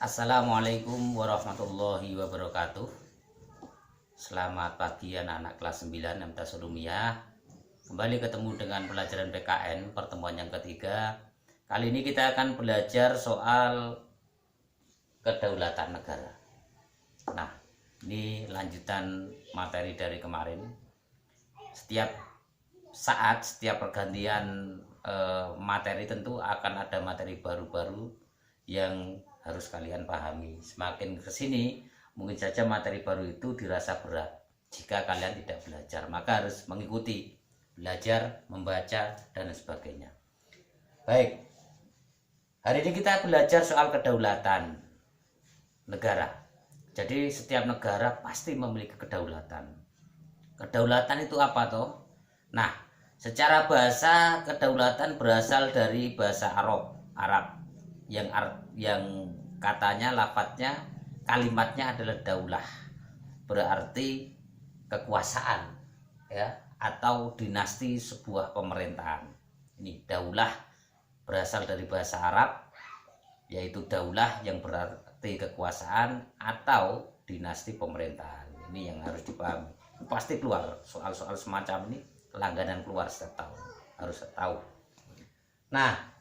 Assalamualaikum warahmatullahi wabarakatuh. Selamat pagi anak-anak kelas 9 MTA Sulumiyah. Kembali ketemu dengan pelajaran PKN pertemuan yang ketiga. Kali ini kita akan belajar soal kedaulatan negara. Nah, ini lanjutan materi dari kemarin. Setiap saat, setiap pergantian materi tentu akan ada materi baru-baru yang harus kalian pahami. Semakin kesini mungkin saja materi baru itu dirasa berat jika kalian tidak belajar, maka harus mengikuti, belajar, membaca, dan sebagainya. Baik, hari ini kita belajar soal kedaulatan negara. Jadi setiap negara pasti memiliki kedaulatan. Kedaulatan itu apa toh? Nah, secara bahasa kedaulatan berasal dari bahasa Arab yang katanya, lafadznya, kalimatnya adalah daulah, berarti kekuasaan ya, atau dinasti sebuah pemerintahan. Ini daulah berasal dari bahasa Arab, yaitu daulah yang berarti kekuasaan atau dinasti pemerintahan. Ini yang harus dipahami. Pasti keluar soal-soal semacam ini, langganan keluar setiap tahun, harus tahu. Nah,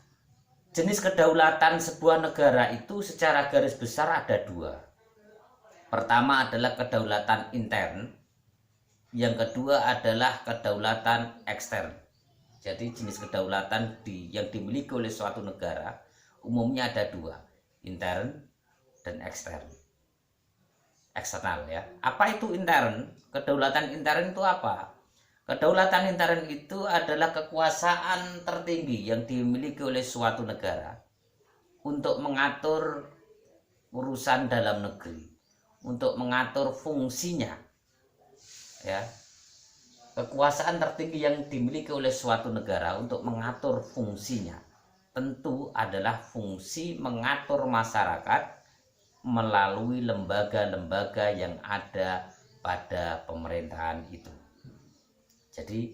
jenis kedaulatan sebuah negara itu secara garis besar ada dua. Pertama adalah kedaulatan intern, yang kedua adalah kedaulatan ekstern. Jadi jenis kedaulatan yang dimiliki oleh suatu negara umumnya ada dua, intern dan ekstern. Eksternal ya. Apa itu intern? Kedaulatan intern itu apa? Kedaulatan intern itu adalah kekuasaan tertinggi yang dimiliki oleh suatu negara untuk mengatur urusan dalam negeri, untuk mengatur fungsinya. Ya. Kekuasaan tertinggi yang dimiliki oleh suatu negara untuk mengatur fungsinya tentu adalah fungsi mengatur masyarakat melalui lembaga-lembaga yang ada pada pemerintahan itu. Jadi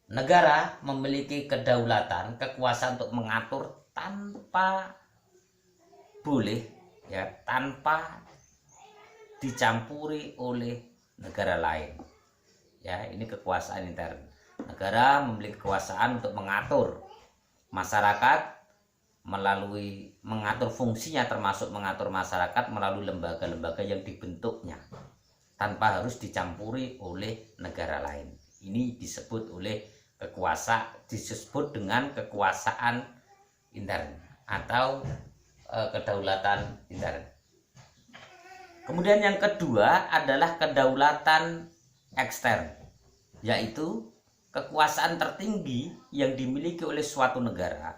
negara memiliki kedaulatan, kekuasaan untuk mengatur tanpa boleh ya, tanpa dicampuri oleh negara lain. Ya, ini kekuasaan intern. Negara memiliki kekuasaan untuk mengatur masyarakat melalui mengatur fungsinya, termasuk mengatur masyarakat melalui lembaga-lembaga yang dibentuknya, tanpa harus dicampuri oleh negara lain. Ini disebut dengan kekuasaan intern atau kedaulatan intern. Kemudian yang kedua adalah kedaulatan ekstern, yaitu kekuasaan tertinggi yang dimiliki oleh suatu negara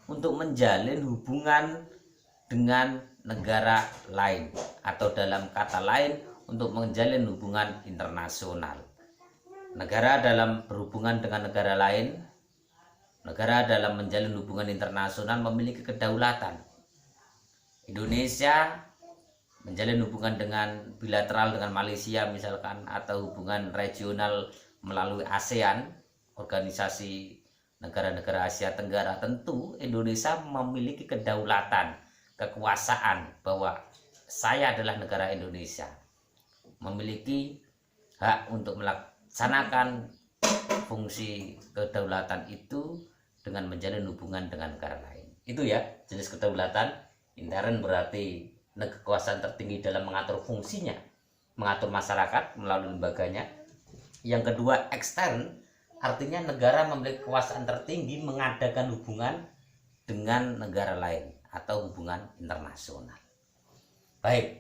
untuk menjalin hubungan dengan negara lain, atau dalam kata lain untuk menjalin hubungan internasional. Negara dalam berhubungan dengan negara lain, negara dalam menjalin hubungan internasional memiliki kedaulatan. Indonesia menjalin hubungan dengan bilateral dengan Malaysia misalkan, atau hubungan regional melalui ASEAN, organisasi negara-negara Asia Tenggara. Tentu Indonesia memiliki kedaulatan, kekuasaan bahwa saya adalah negara Indonesia, memiliki hak untuk melaksanakan fungsi kedaulatan itu dengan menjalin hubungan dengan negara lain. Itu ya jenis kedaulatan intern, berarti kekuasaan tertinggi dalam mengatur fungsinya, mengatur masyarakat melalui lembaganya. Yang kedua ekstern, artinya negara memiliki kekuasaan tertinggi mengadakan hubungan dengan negara lain atau hubungan internasional. Baik.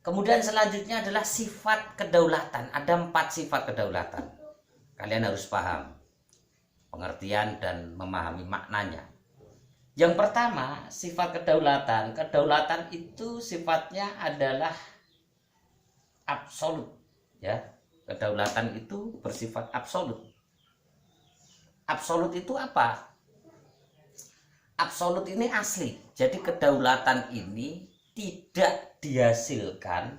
Kemudian selanjutnya adalah sifat kedaulatan. Ada 4 sifat kedaulatan. Kalian harus paham pengertian dan memahami maknanya. Yang pertama, sifat kedaulatan. Kedaulatan itu sifatnya adalah absolut, ya. Kedaulatan itu bersifat absolut. Absolut itu apa? Absolut ini asli. Jadi kedaulatan ini tidak dihasilkan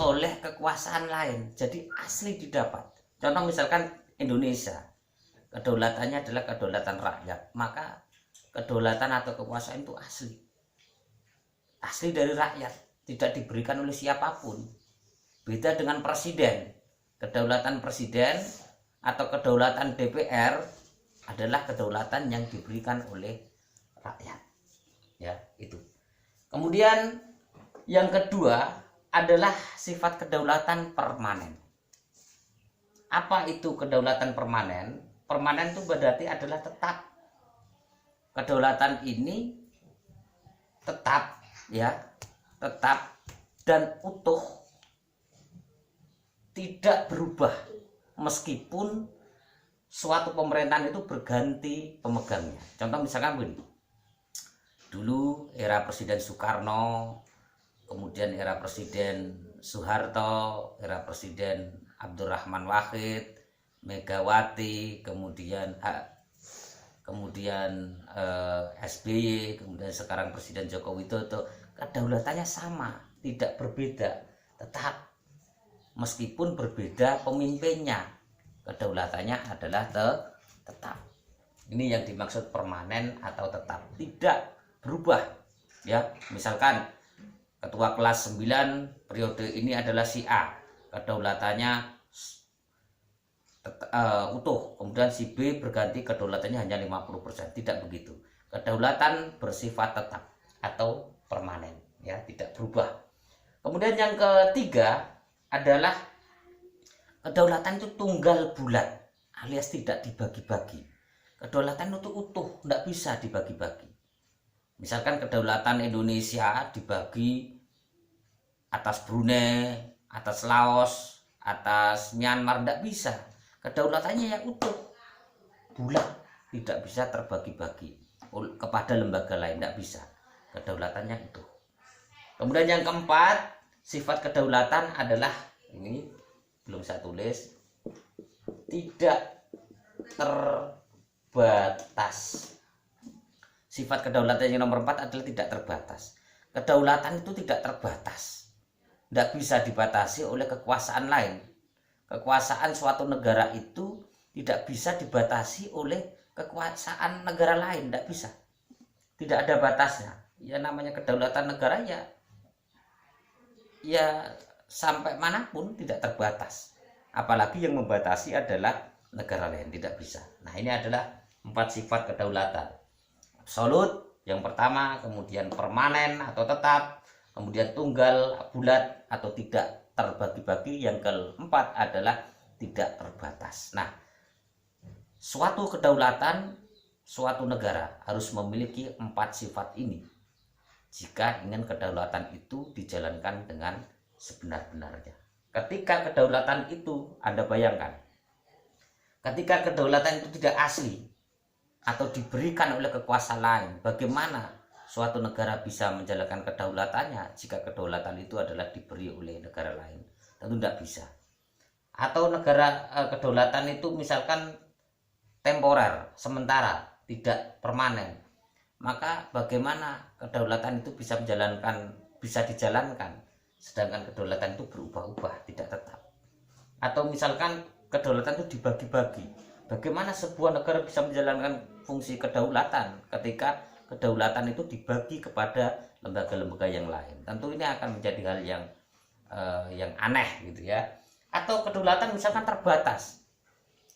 oleh kekuasaan lain. Jadi asli didapat. Contoh misalkan Indonesia, kedaulatannya adalah kedaulatan rakyat, maka kedaulatan atau kekuasaan itu asli. asli dari rakyat, tidak diberikan oleh siapapun. Beda dengan presiden. Kedaulatan presiden atau kedaulatan DPR adalah kedaulatan yang diberikan oleh rakyat. Ya, itu. Kemudian yang kedua adalah sifat kedaulatan permanen. Apa itu kedaulatan permanen? Permanen itu berarti adalah tetap. Kedaulatan ini tetap, ya, tetap dan utuh, tidak berubah meskipun suatu pemerintahan itu berganti pemegangnya. Contoh misalkan begini, dulu era Presiden Soekarno, kemudian era Presiden Soeharto, era Presiden Abdurrahman Wahid, Megawati, kemudian SBY, kemudian sekarang Presiden Joko Widodo, kedaulatannya sama, tidak berbeda, tetap. Meskipun berbeda pemimpinnya, kedaulatannya adalah tetap. Ini yang dimaksud permanen atau tetap, tidak berubah. Ya, misalkan ketua kelas 9 periode ini adalah si A, kedaulatannya utuh, kemudian si B berganti kedaulatannya hanya 50%. Tidak begitu. Kedaulatan bersifat tetap atau permanen, ya, tidak berubah. Kemudian yang ketiga adalah kedaulatan itu tunggal bulat, alias tidak dibagi-bagi. Kedaulatan itu utuh, tidak bisa dibagi-bagi. Misalkan kedaulatan Indonesia dibagi atas Brunei, atas Laos, atas Myanmar, tidak bisa. Kedaulatannya yang utuh, bulat, tidak bisa terbagi-bagi kepada lembaga lain, tidak bisa. Kedaulatannya utuh. Kemudian yang keempat, sifat kedaulatan adalah, ini belum saya tulis, tidak terbatas. Sifat kedaulatan yang nomor 4 adalah tidak terbatas. Kedaulatan itu tidak terbatas, tidak bisa dibatasi oleh kekuasaan lain. Kekuasaan suatu negara itu tidak bisa dibatasi oleh kekuasaan negara lain, tidak bisa. Tidak ada batasnya. Ya namanya kedaulatan negara, ya sampai manapun tidak terbatas. Apalagi yang membatasi adalah negara lain, tidak bisa. Nah, ini adalah 4 sifat kedaulatan. Absolut yang pertama, kemudian permanen atau tetap, kemudian tunggal, bulat atau tidak terbagi-bagi, yang keempat adalah tidak terbatas. Nah, suatu kedaulatan, suatu negara harus memiliki 4 sifat ini jika ingin kedaulatan itu dijalankan dengan sebenar-benarnya. Ketika kedaulatan itu, Anda bayangkan, ketika kedaulatan itu tidak asli atau diberikan oleh kekuasaan lain, bagaimana suatu negara bisa menjalankan kedaulatannya jika kedaulatan itu adalah diberi oleh negara lain? Tentu tidak bisa. Atau negara kedaulatan itu misalkan temporer, sementara, tidak permanen, maka bagaimana kedaulatan itu bisa dijalankan sedangkan kedaulatan itu berubah-ubah, tidak tetap? Atau misalkan kedaulatan itu dibagi-bagi, bagaimana sebuah negara bisa menjalankan fungsi kedaulatan ketika kedaulatan itu dibagi kepada lembaga-lembaga yang lain? Tentu ini akan menjadi hal yang aneh gitu ya. Atau kedaulatan misalkan terbatas,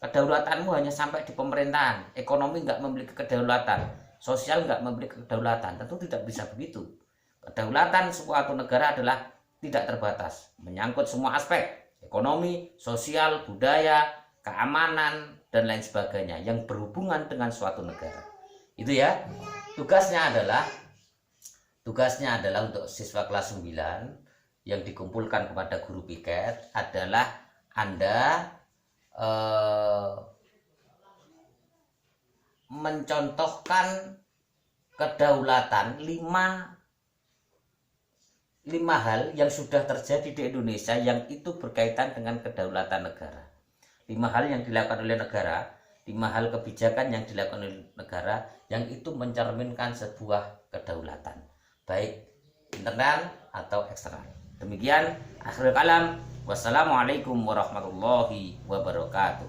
kedaulatanmu hanya sampai di pemerintahan, ekonomi nggak memiliki kedaulatan, sosial nggak memiliki kedaulatan. Tentu tidak bisa begitu. Kedaulatan suatu negara adalah tidak terbatas, menyangkut semua aspek, ekonomi, sosial, budaya, keamanan, dan lain sebagainya yang berhubungan dengan suatu negara. Itu ya. Tugasnya adalah untuk siswa kelas 9 yang dikumpulkan kepada guru piket adalah Anda mencontohkan kedaulatan 5 hal yang sudah terjadi di Indonesia yang itu berkaitan dengan kedaulatan negara. 5 hal yang dilakukan oleh negara, 5 hal kebijakan yang dilakukan oleh negara yang itu mencerminkan sebuah kedaulatan, baik internal atau eksternal. Demikian akhirul kalam. Wassalamualaikum warahmatullahi wabarakatuh.